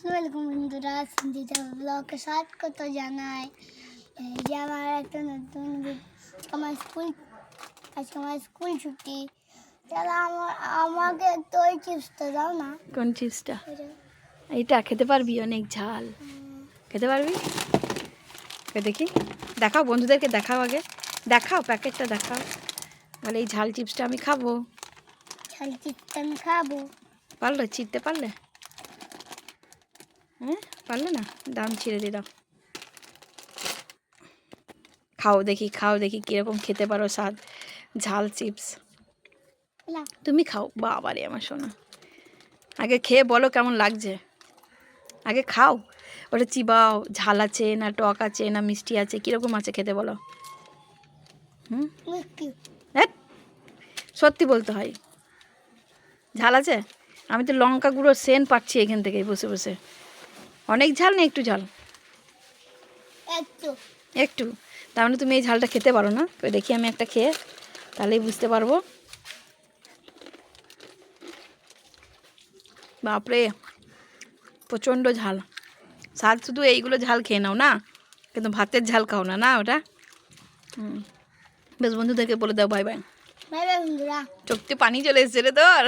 Welcome বন্ধুরা, সঞ্জিতা ব্লগের স্বাগত কত জানাই। এই যে আমার একটা নতুন আমার স্কুল ছুটি। তাহলে আমাকে দই চিপসটা দাও না। কোন চিপসটা? এইটা খেতে পারবি? অনেক ঝাল। খেতে পারবি? দেখি, দেখাও বন্ধুদেরকে, দেখাও আগে, দেখাও প্যাকেটটা দেখাও। বলে এই ঝাল চিপসটা আমি খাবো। ঝাল চিপসটা আমি খাবো। পারলে চিড়তে পারলে? হ্যাঁ পারলে না, দাম ছিঁড়ে দিলাম। খাও দেখি, খাও দেখি কীরকম খেতে পারো স্বাদ ঝাল চিপস। তুমি খাও। বাবারে আমার সোনা, আগে খেয়ে বলো কেমন লাগছে। আগে খাও, ওটা চিবাও। ঝাল আছে না টক আছে না মিষ্টি আছে, কীরকম আছে খেতে বলো। হ্যাঁ সত্যি বলতে হয়। ঝাল আছে? আমি তো লঙ্কা গুঁড়ো সেন্ট পাচ্ছি এখান থেকে বসে বসে। অনেক ঝাল না একটু ঝাল? একটু। তার মানে তুমি এই ঝালটা খেতে পারো না? তো দেখি আমি একটা খেয়ে, তাহলেই বুঝতে পারবো। বাপরে, প্রচণ্ড ঝাল। স্বাদ শুধু এইগুলো ঝাল খেয়ে নাও না, কিন্তু ভাতের ঝাল খাও না, না ওটা। বেশ, বন্ধুদেরকে বলে দাও বাই বাই। বাই বাই বন্ধুরা। চোখতে পানি চলে এসেছে রে তোর।